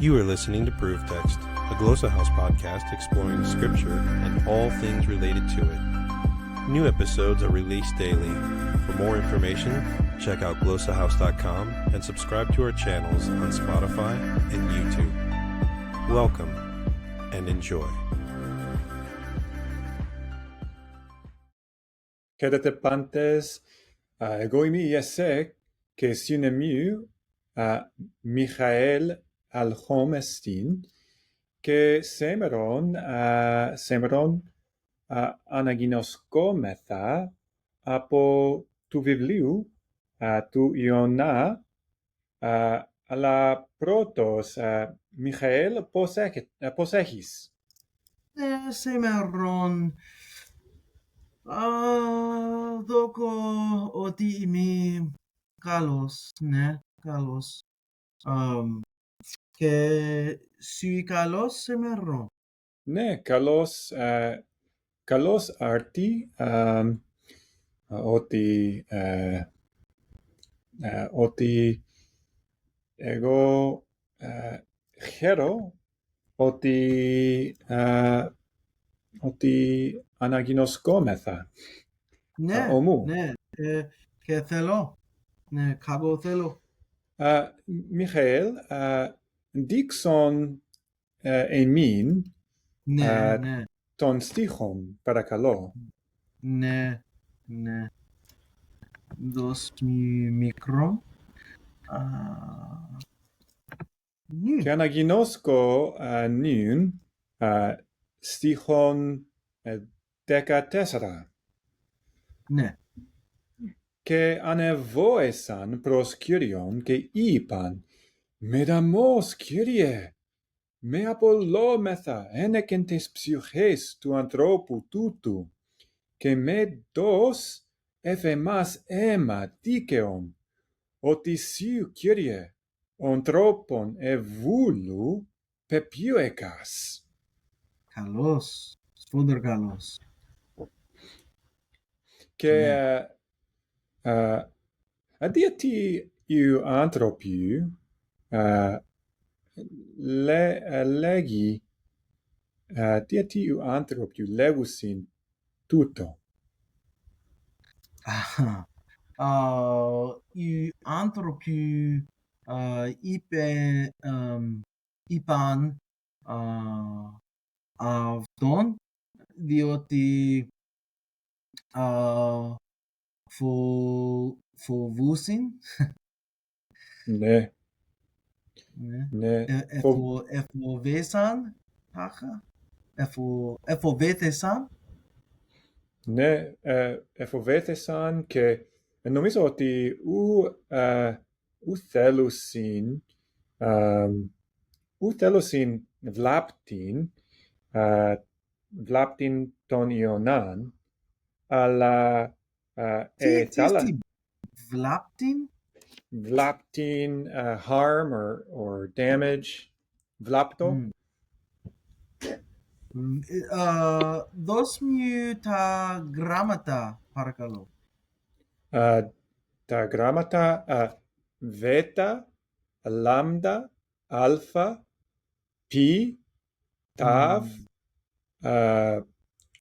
You are listening to ProveText, a Glossa House podcast exploring Scripture and all things related to it. New episodes are released daily. For more information, check out glossahouse.com and subscribe to our channels on Spotify and YouTube. Welcome and enjoy. Χαίρετε πάντες, εγώ είμαι η Jesse και συνεμίου Μιχαήλ Halcomb εστίν και σήμερον αναγινωσκόμεθα από του βιβλίου του Ιωνά, αλλά πρώτος, Μιχαήλ, πώς έχεις? Σήμερον δόκω ότι είμαι καλός, ναι, καλός. Και σου καλός σήμερον. Ναι, καλώς άρτη ότι εγώ χαίρο ότι αναγινωσκόμεθα. Ναι, Ομού. ναι, και θέλω, ναι, καλό θέλω. Μιχαήλ, δείξον εμήν Ναι, ναι, των στίχων, παρακαλώ. ναι, ναι. Δώσ' μου μικρό. Ναι. Και αναγινώσκω νυν στίχων 14. Ναι. Και ανεβόεσαν προς Κύριον και είπαν, «Μεταμός, Κύριε, με απολόμεθα ένεκεν τες ψυχές του ανθρώπου τούτου, και με δώσ' εφ' εμάς αίμα δίκαιον, ότι σύ, Κύριε, ον τρόπον ευούλου πεπιούεκας». Καλός, σπούντερ καλός. Και αντίατι οι άνθρωποι λέγει, αντίατι οι άνθρωποι λέγουσιν τούτο. Οι άνθρωποι είπαν αυτόν διότι φοβούσιν. Ναι. Ναι. Ναι. Εφοβέσαν. Εφοβέθησαν. Ναι, εφοβέθησαν και νομίζω ότι ου θέλουσιν βλάπτην των Ιωνάν, αλλά Τι βλάπτην? βλάπτην, harm or damage, βλάπτω. Δώσ' μου τα γράμματα, παρακαλώ. Τα γράμματα βέτα, λάμδα, αλφα, πι, ταβ,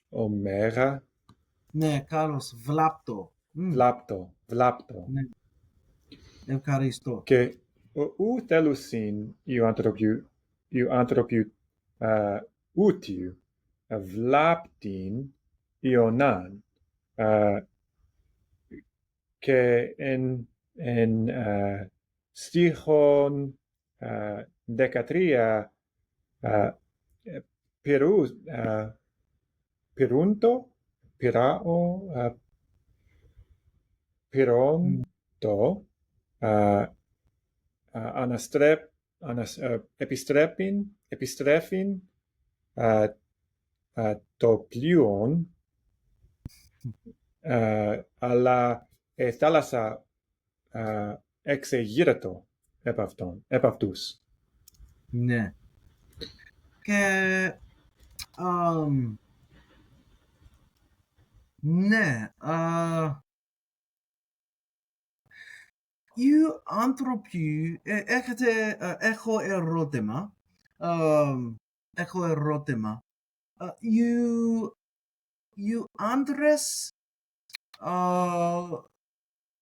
ωμέγα. Ναι, καλώς, βλάπτω. Βλάπτω. Ναι. Ευχαριστώ. Και ου θέλουσιν οι άνθρωποι ούτιου βλάπτην Ιωνάν, και εν στίχον 13 πυρόντο επιστρέφειν το πλοίον, αλλά η θάλασσα εξεγείρετο επ' αυτούς. Ναι. Και ναι, you άνθρωποι έχω ερώτημα. Έχω ερώτημα. You άντρες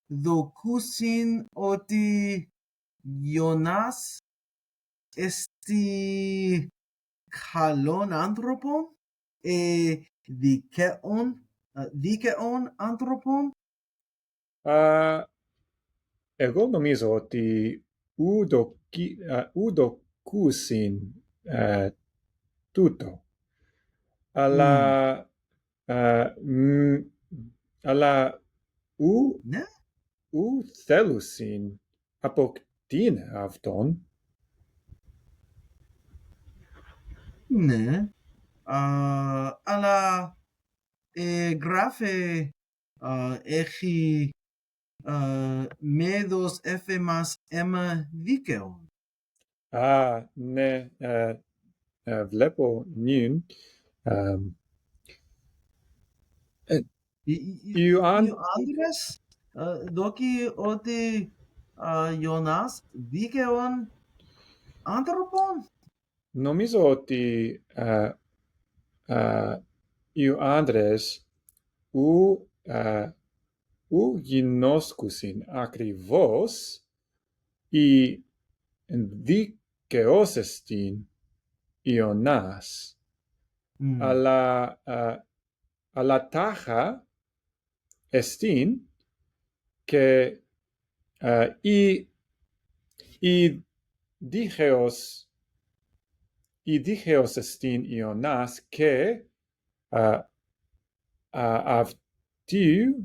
δοκούσιν ότι Ιωνάς εστι καλόν άνθρωπον, δίκαιον άνθρωπον. Εγώ νομίζω ότι ουδοκούσιν τούτο. Αλλά Ναι, ου θέλουσιν αποκτήνε αυτόν. ναι. Αλλά γράφε έχει μέδος έφεμας αίμα δίκαιον. Ναι, βλέπω νυν. Οι άντρες δόκι ότι Ιωνάς δίκαιον άνθρωπον. Νομίζω ότι οι άντρες ου γινώσκουσιν ακριβώς οι δίκαιος εστιν Ιωνάς. Αλλά τάχα εστιν και η δίκαιος εστιν Ιωνάς και αυτοί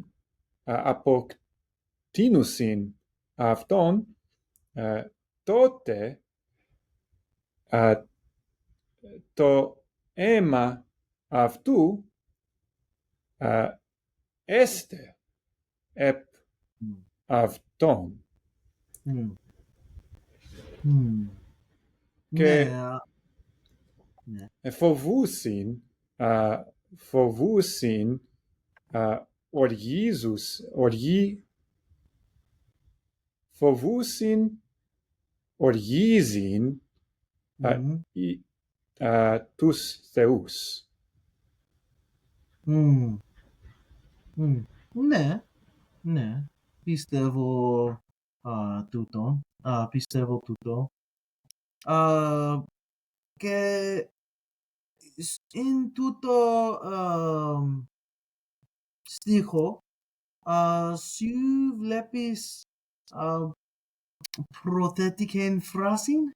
αποκτήνουσιν αυτόν, τότε το αίμα αυτού έστε επ αυτόν. Και φοβούσιν οργίζειν τους θεούς. Ναι, πιστεύω τούτο. Και in τούτο στίχο σου βλέπεις προθετικήν φράσιν.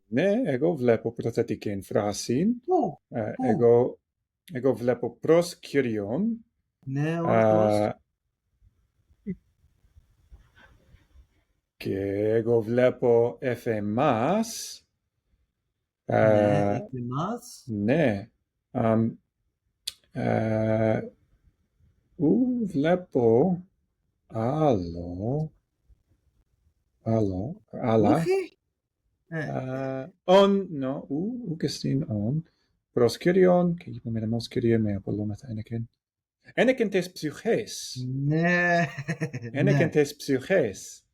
Ναι, εγώ βλέπω προθετικήν φράσιν. Πού? Εγώ βλέπω προς Κύριον. Ναι, ορθώς. Και εγώ βλέπω εφ' Ναι, εφ' ναι. Ου βλέπω άλλα. Όχι. Ου κεστήν ον. Προς Κύριον, και είπαμε να μας Κύριε με απολόμεθα ένεκεν. Ένεκεν τες ψυχές. Ναι. Ένεκεν τες ψυχές.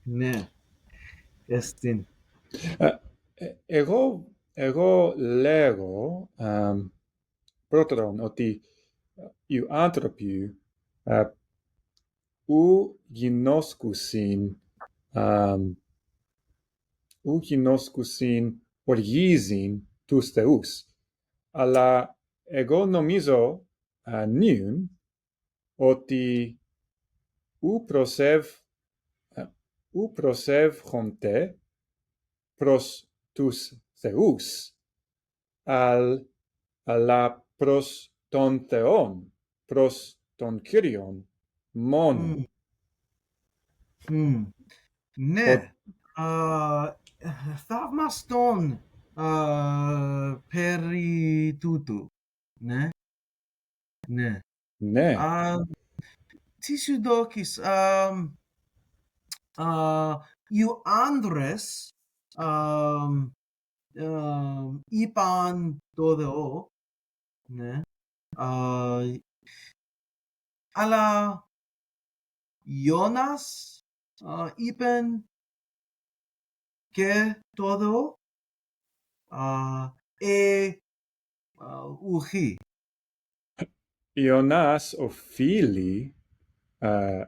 Ναι. Εστίν. Εγώ λέγω πρώτον ότι οι άνθρωποι ου γινώσκουσιν οργίζειν τους θεούς. Αλλά εγώ νομίζω νυν ότι ου προσεύχονται προς τους θεούς, αλλά προς τον Θεόν, προς τον Κύριον μόνο. Ναι. Θαυμαστόν περί τούτου. Ναι. Τι σου δόκεις. Οι άντρες είπαν το Θεό. Ναι. Αλλά Jonas είπεν και todo ουχή. Ιωνάς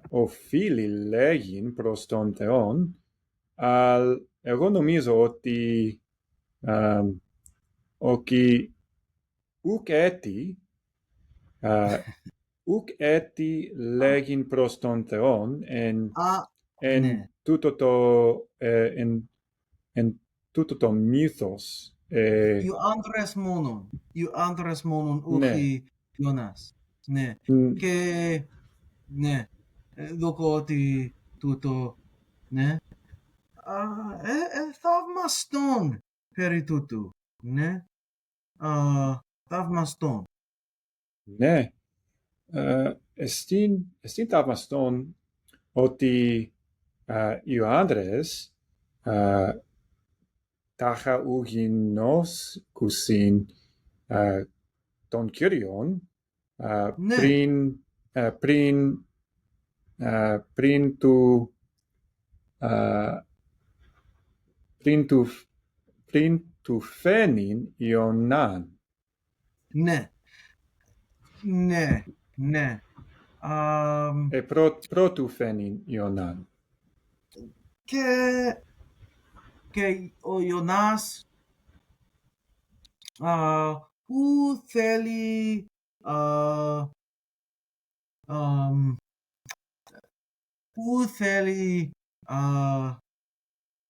οφείλει λέγειν προς τον Θεόν, αλλά εγώ νομίζω ότι ουκ έτι λέγειν προς τον Θεόν Ναι. εν τούτο το μύθος. Ιου άντρες μόνον Ναι. ουχή Jonas. Ναι. Και ναι, δόκω ότι τούτο, ναι, θαυμαστόν περί τούτου, ναι, θαυμαστόν. Ναι, εστίν θαυμαστόν ότι οι άντρες τάχα ουγινώσκουσιν τον Κύριον Ναι. πριν του φαίνειν Ιωνάν. Ναι. Ναι. Ναι. Πρώτου φαίνειν Ιωνάν. Και ο Ιωνάς που θέλει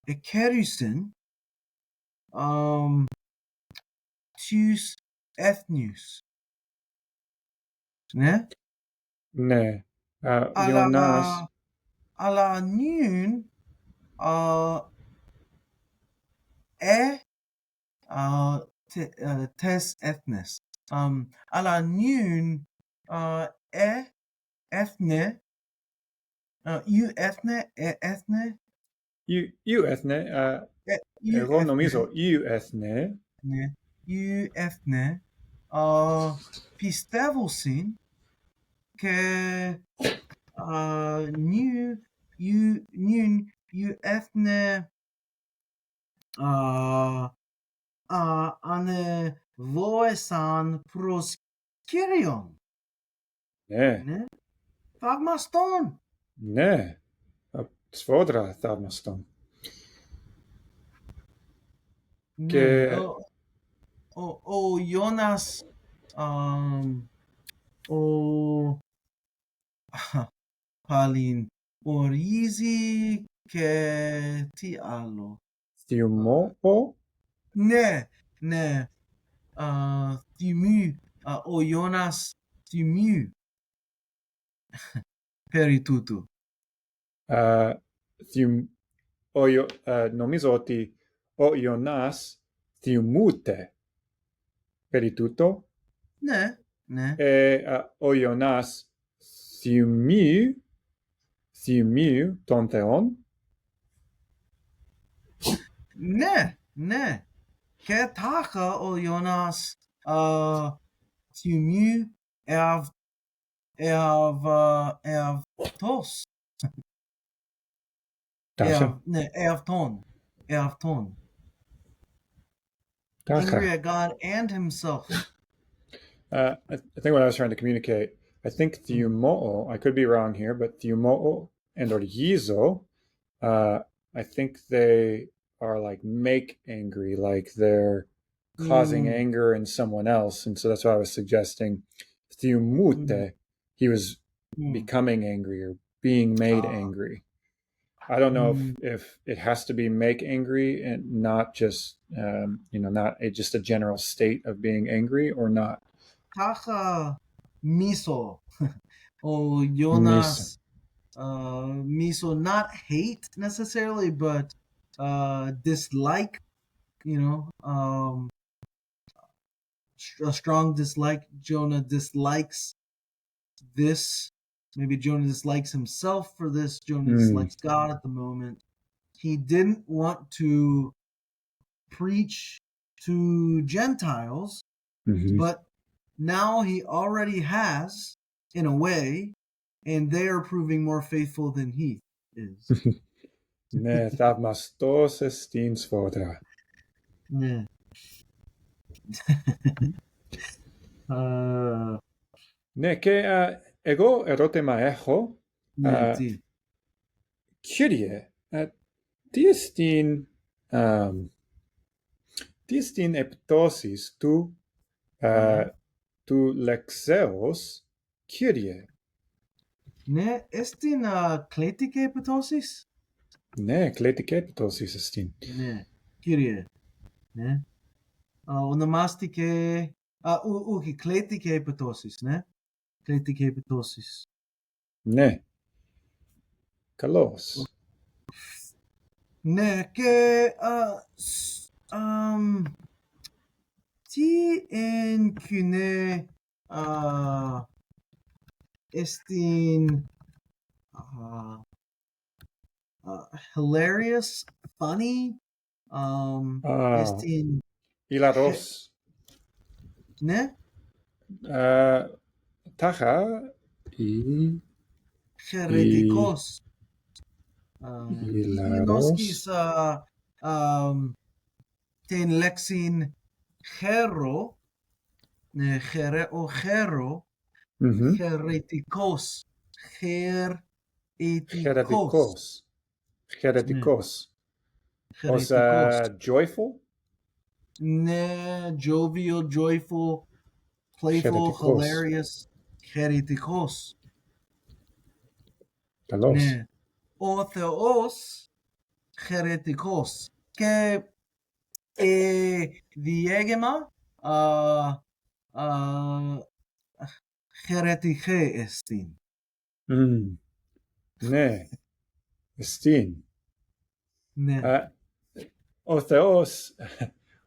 εκέρυσεν τους έθνους. Ναι. Ναι. Ιωνάς. Αλλά νυν τες έθνες. Αλλά νυν έθνε Ιου έθνε. Εγώ νομίζω Ιου έθνε. Ναι. Ιου έθνε πιστεύουσιν και νυν Ιου έθνε ανεβόεσαν προς Κύριον. Ναι. Ναι. Θαυμαστόν. Ναι. Σφόδρα θαυμαστόν. Ναι. Ο Ιώνας πάλι ορίζει και τι άλλο. Θυμώ. Ναι. Ναι. Θυμού. Ο Ιώνας θυμού περί τούτου. Νομίζω ότι ο Ιωνάς θυμούται περί τούτο. Ναι. Ναι. Ο Ιωνάς θυμεί τον Θεόν. Ναι. Ναι. Και τάχα ο Ιώνας θυμού εαυτός. Ναι, εαυτόν. Angry at God and himself. I think what I was trying to communicate, I think thiumoo, I could be wrong here, but thiumoo and orgizo, I think they are like make angry, like they're causing anger in someone else. And so that's why I was suggesting thiumute, he was becoming angry or being made angry. I don't know if it has to be make angry and not just, not just a general state of being angry or not. Tacha miso. Oh, Jonas. Miso, not hate necessarily, but dislike, a strong dislike. Jonah dislikes this. Maybe Jonah dislikes himself for this. Jonah dislikes God at the moment. He didn't want to preach to Gentiles, but now he already has, in a way, and they are proving more faithful than he is. Ναι, θαυμαστός εστίν σφόδρα. Ναι. Ναι, και εγώ ερώτημα έχω. Ναι, τι. Κύριε, τι εστίν επιπτώσεις του λεξέως, Κύριε? Ναι, εστίν κλαιτική επιπτώσεις. Ναι, κλαιτική επιπτώσεις εστίν. Ναι, Κύριε. Ναι. Ονομάστηκε... όχι, κλαιτική επιπτώσεις, ναι. Κλαιτική επιπτώσεις. Ναι. Καλώς. Ναι, και... τι εν Koine εστίν hilarious, funny, εστίν... Ηλαρός. Ναι, Τάχα χαιρετικός. Ηλαρός. Γινώσκεις την λέξη χέρο, ο χέρο, χαιρετικός. Χαιρετικός. Χαιρετικός. Ως joyful? Ναι, jovial, joyful, playful, Χαιρετικός. hilarious. Χαιρετικός. Καλώς. Ναι. Ο Θεός χαιρετικός. Και διέγεμα χαιρετικέ εστίν. Ναι. Εστίν. Ναι.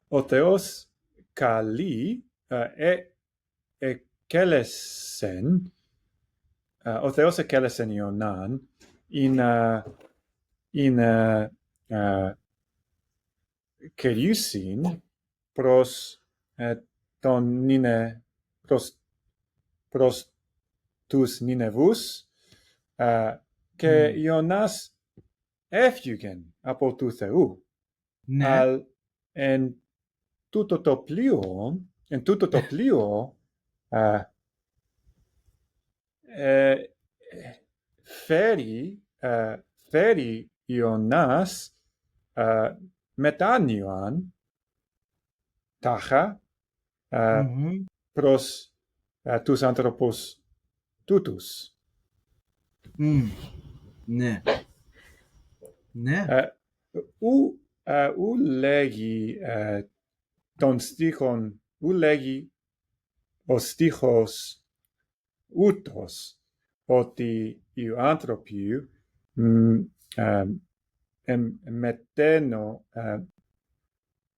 Ο Θεός καλεί εκέλεσεν, ο Θεός εκέλεσεν Ιωνάν είναι κερίσιν προς τους Νινεβούς και Ιωνάς έφυγεν από του Θεού. Ναι. Εν τούτο το πλοίο φέρει Ιωνάς μετάνοιον τάχα προς τους άνθρωπους τούτους. Ναι. Ναι. Ου λέγει τον στίχον, ου λέγει ο στίχος ούτως ότι οι άνθρωποι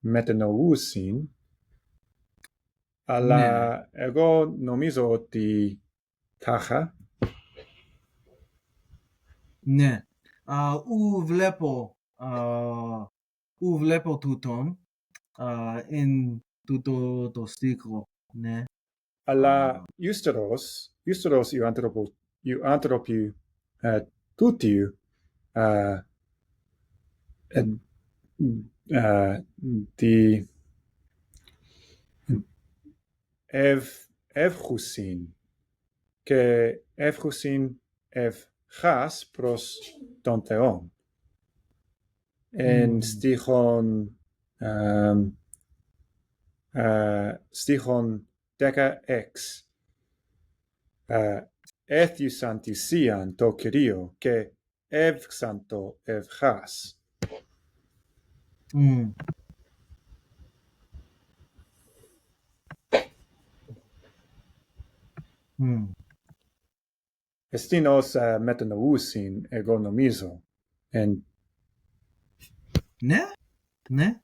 μετενοούσιν, αλλά εγώ νομίζω ότι τάχα. Ναι. Ου βλέπω τούτον εν τούτο το στίχο. Ναι. Αλλά ύστερος οι άνθρωποι τούτοι εύχουσιν και εύχουσιν ευχάς προς τον Θεό. Εν στίχον 16 έθιουσαν θυσίαν το Κυρίο και εύξαν το ευχάς. Εστίν ως μετανοούσιν εγώ νομίζω. Ναι, ναι.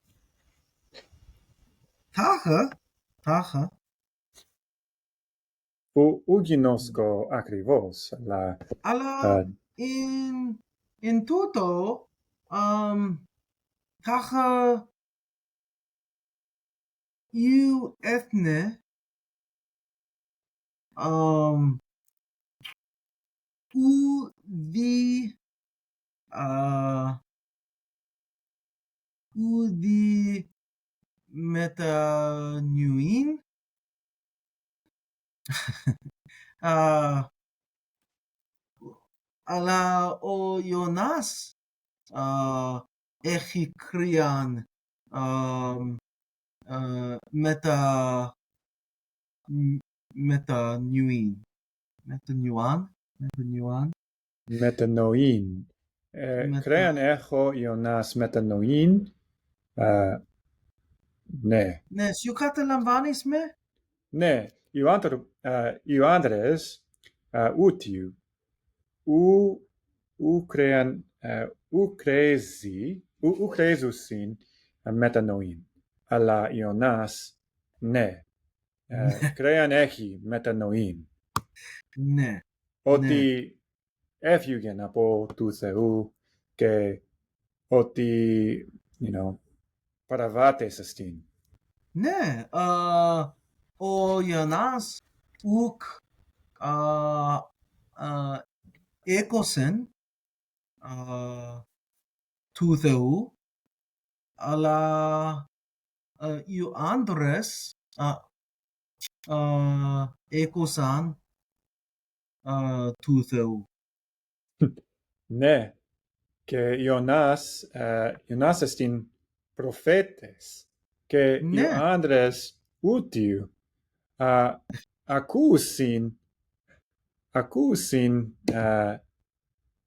Τάχα. Ου γινώσκω ακριβώς, αλλά εν τούτο τάχα ιου έθνε ou the μετανοίν αλλά ο Ιωνάς έχει κρύαν μετανοίν. Μετανοήν. Κρέαν έχω Ιωνάς μετανοήν. Ναι. Ναι, σου καταλαμβάνεις με? Ναι. Οι άντρες ούτιου. Ου κρέζουσιν μετανοήν. Αλλά Ιωνάς, ναι. Κρέαν έχει μετανοήν. Ναι. Ότι έφυγαν από του Θεού και ότι, παραβάτες αστίν. Ναι, ο Ιωνάς ουκ έκοσεν του Θεού, αλλά οι άντρες έκοσαν του Θεού. Ναι, και Ιωνάς αστίν προφέτες και οι Ναι. άντρες ούτιου ακούσιν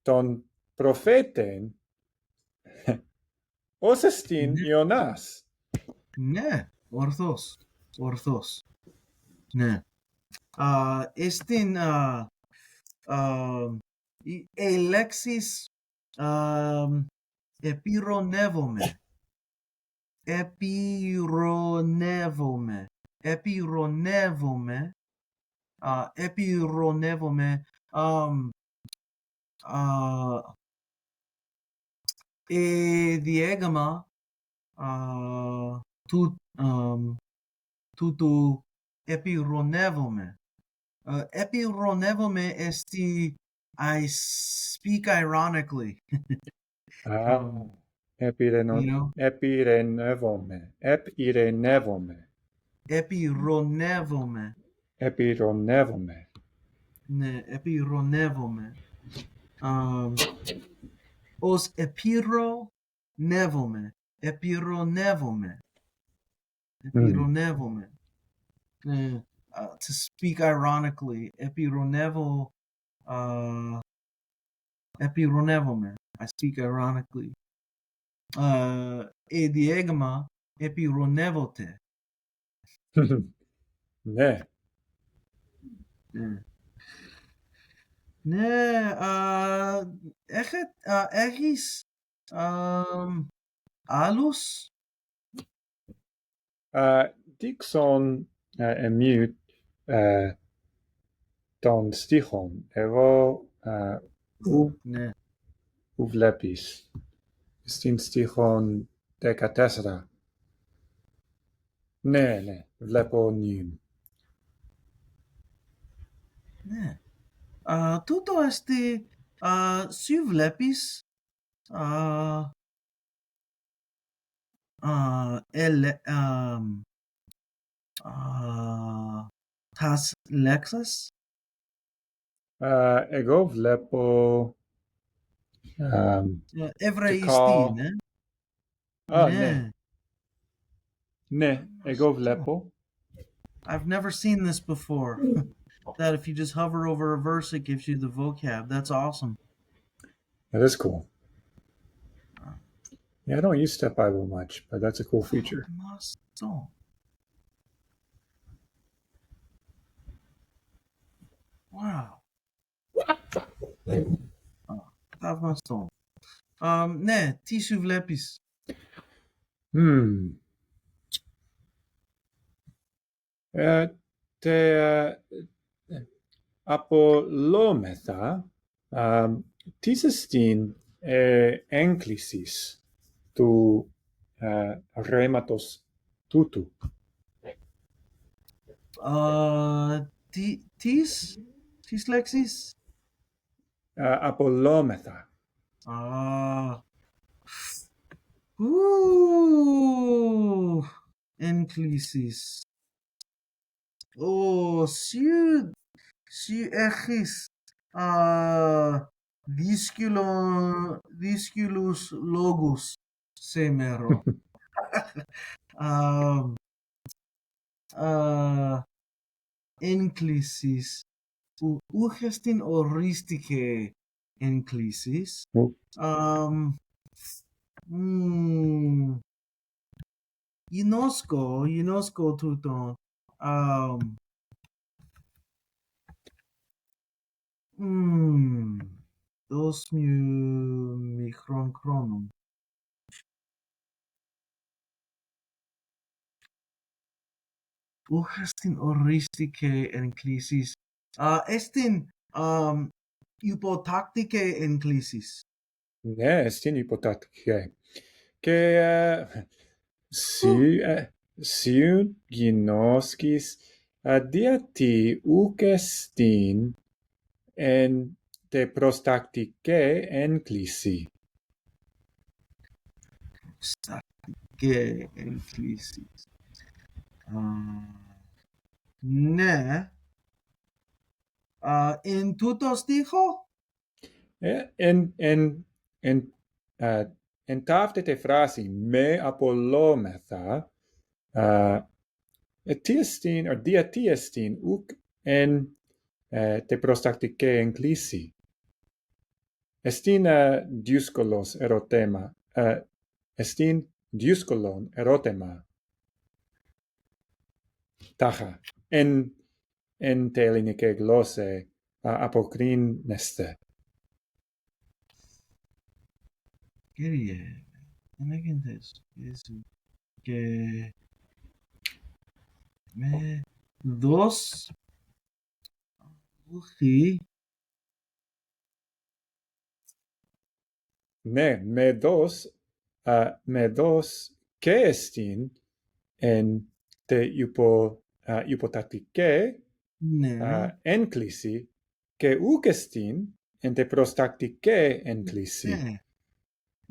τον προφέτεν ως αστίν Ιωνάς. Ναι, ορθώς. Ναι. Εστίν οι λέξεις επιρρονεύομαι. Διέγραμμα τούτου επιρρονεύομαι. Επιρρονεύομαι εστι I speak ironically. Επιρρενεύομαι. Επιρρονεύομαι. Ναι, επιρρονεύομαι. Ως επιρρονεύομαι. To speak ironically. Επιρρονεύομαι. I speak ironically. Διέγραμμα επιρρονεύονται. Ναι. Ναι, έχεις άλλους? Δείξον εμείς των στίχων. Εγώ Ναι. που βλέπεις στην στίχον 14. Ναι, βλέπω νυν. Ναι. Τούτο εστί σου βλέπεις τας λέξεις. Εγώ βλέπω Εβραϊστή, ναι. ναι. Ναι, εγώ βλέπω. I've never seen this before. That if you just hover over a verse, it gives you the vocab. That's awesome. That is cool. Yeah, I don't use Step Bible much, but that's a cool feature. Wow. Θαυμαστό. Ναι, τι σου βλέπεις? Απολόμεθα της εστίν έγκλησης του ρέματος τούτου. Τις λέξεις? Απολόμεθα. Έγκλησης. Σου έχεις δύσκολους λόγους σήμερα. Έγκλησης. Ούχες την ορίστηκε έγκλησης. Γινώσκω τούτο. Δώσ' μου μικρόν χρόνο. Ούχες την ορίστηκε έγκλησης. Εστιν υποτάκτηκε έγκλησης. Ναι, εστιν υποτάκτηκε. Και σου γινώσκεις διότι ούκ εστιν εν τε προστακτικέ έγκληση. Προστακτικέ έγκλησης. Ναι. Εν τούτο στίχο? Εν ταύτε τε φράση με απολόμεθα, τι εστιν, διότι εστιν ούκ εν τε προστακτικέ έγκληση. Εστιν δύσκολος ερώτημα. Εστιν δύσκολον ερώτημα. Τάχα. Εν τε ελληνική γλώσσα αποκρίνεστε. Κύριε, δεν έγινε και με δώσ' όχι. Ναι, με δώσ' και εστιν εν τε υποτακτικέ έγκληση και ούκ εστιν εν τε προστακτικέ έγκληση.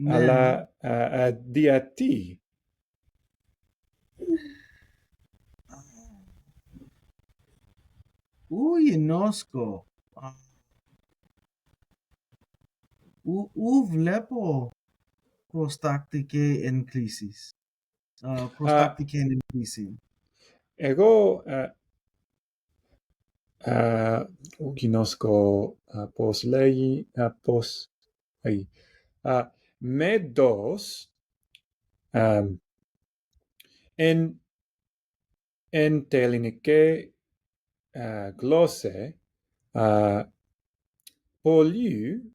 Αλλά διότι. Ου γινώσκω. Ου βλέπω προστακτικέ έγκλησης. Προστακτικέ έγκληση. Εγώ γινώσκω πώς λέγει, με δώσ' εν τε ελληνική γλώσσα πολλούν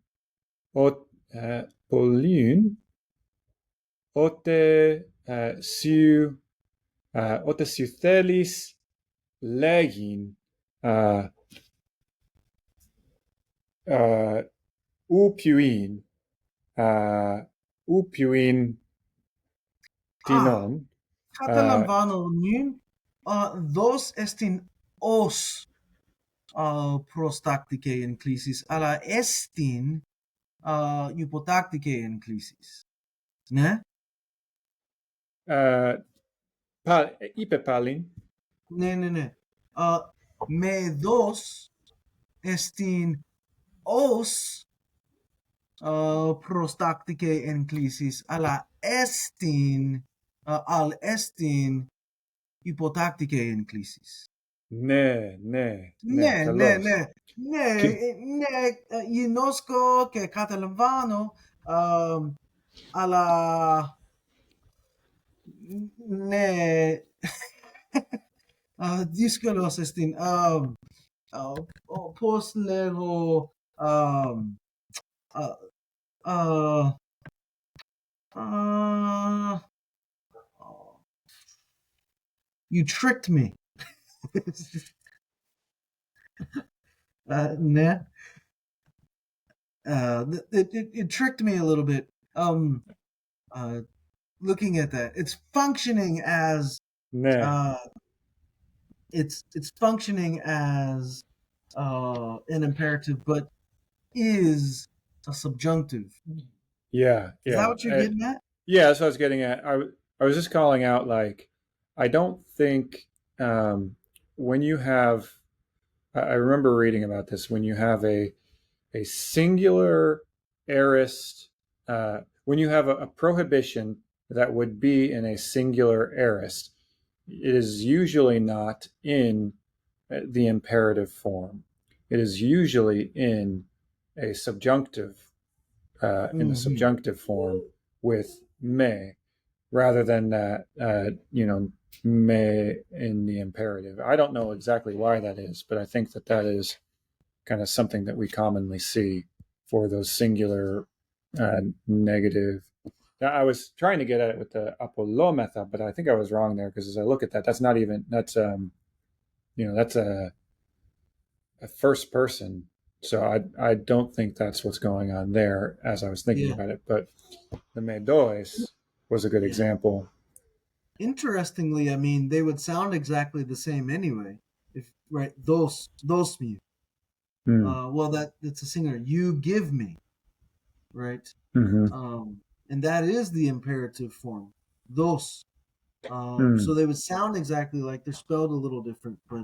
όταν σου θέλεις λέγει ου πιουίν τινόν. Καταλαμβάνω νυν, δώσ' εστιν ως προστακτικέ έγκλησης, αλλά εστιν υποτάκτικέ έγκλησης. Ναι. Είπε πάλι. Ναι. Με δώσ' εστιν ως προστακτικέ έγκλησης, αλλά εστιν υποτάκτικέ έγκλησης. Ναι, γινώσκω και καταλαμβάνω, αλλά ναι, δύσκολος εστιν. Πώς λέγω, you tricked me. Nah. It tricked me a little bit. Looking at that, it's functioning as it's functioning as an imperative, but is a subjunctive. Yeah, Is that what you're getting at? Yeah, that's what I was getting at. I was just calling out, like, I don't think when you have, I remember reading about this, when you have a singular aorist, when you have a prohibition that would be in a singular aorist, it is usually not in the imperative form. It is usually in a subjunctive, in the subjunctive form with me, rather than that, me in the imperative. I don't know exactly why that is, but I think that is kind of something that we commonly see for those singular negative. Now, I was trying to get at it with the Apollo method, but I think I was wrong there, because as I look at that, that's not even, that's a first person. So I don't think that's what's going on there as I was thinking about it. But the me dois was a good example. Interestingly, I mean, they would sound exactly the same anyway. If right, dos me. Well, that's a singular. You give me, right? Mm-hmm. And that is the imperative form. Dos. So they would sound exactly like, they're spelled a little different, but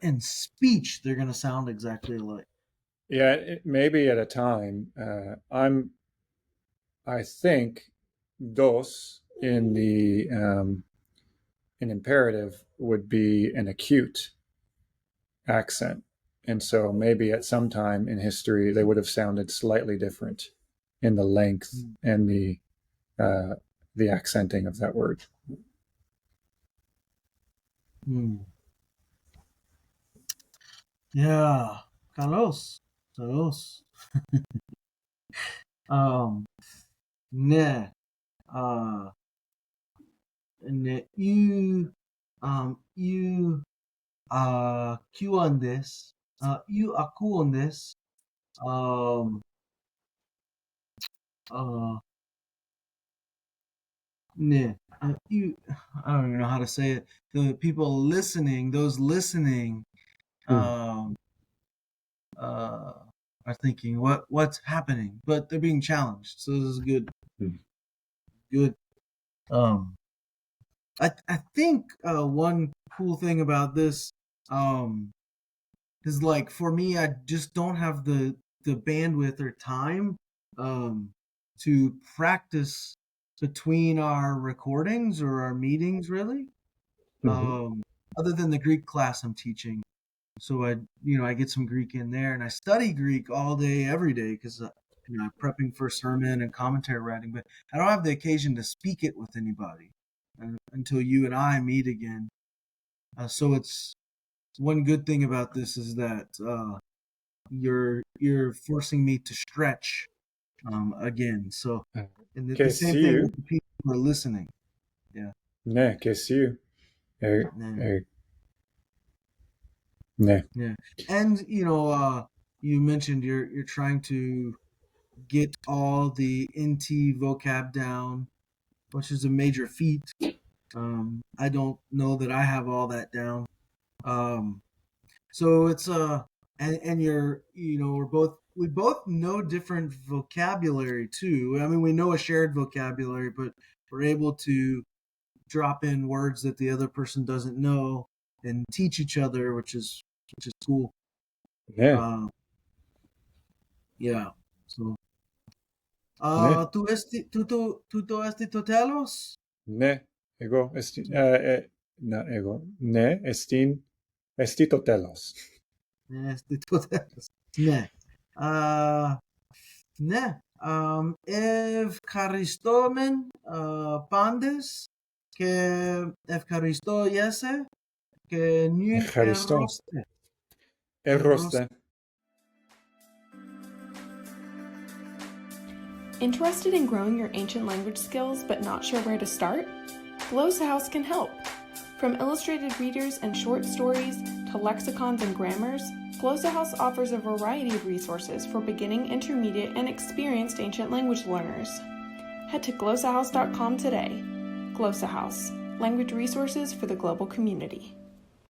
in speech they're going to sound exactly alike. Yeah, maybe at a time. I think dos in the in imperative would be an acute accent, and so maybe at some time in history they would have sounded slightly different in the length and the accenting of that word. Yeah, Carlos. Ne, ne, you, Q on this, you are cool on this, ne, you, I don't even know how to say it. The people listening, those listening, are thinking, what's happening? But they're being challenged, so this is good. Good. I think one cool thing about this is, like, for me, I just don't have the bandwidth or time to practice between our recordings or our meetings, really. Other than the Greek class I'm teaching. So I get some Greek in there, and I study Greek all day, every day, because I'm prepping for sermon and commentary writing. But I don't have the occasion to speak it with anybody until you and I meet again. So it's one good thing about this is that you're forcing me to stretch again. So, and the same thing with the people who are listening. Yeah. Ne, que si. Yeah. And you mentioned you're trying to get all the NT vocab down, which is a major feat. I don't know that I have all that down. So it's and we both know different vocabulary too. I mean, we know a shared vocabulary, but we're able to drop in words that the other person doesn't know and teach each other, which is cool. Yeah. Yeah. So, ¿tú esti totelos? Ne, ego, not ego. Ne, esti totelos. Esti totelos. Ne. Ne. Ev Charistomen pandes que ev Charisto yese que nun eroste. Eroste. Interested in growing your ancient language skills but not sure where to start? Glossa House can help. From illustrated readers and short stories to lexicons and grammars, Glossa House offers a variety of resources for beginning, intermediate, and experienced ancient language learners. Head to glossahouse.com today. Glossa House, language resources for the global community.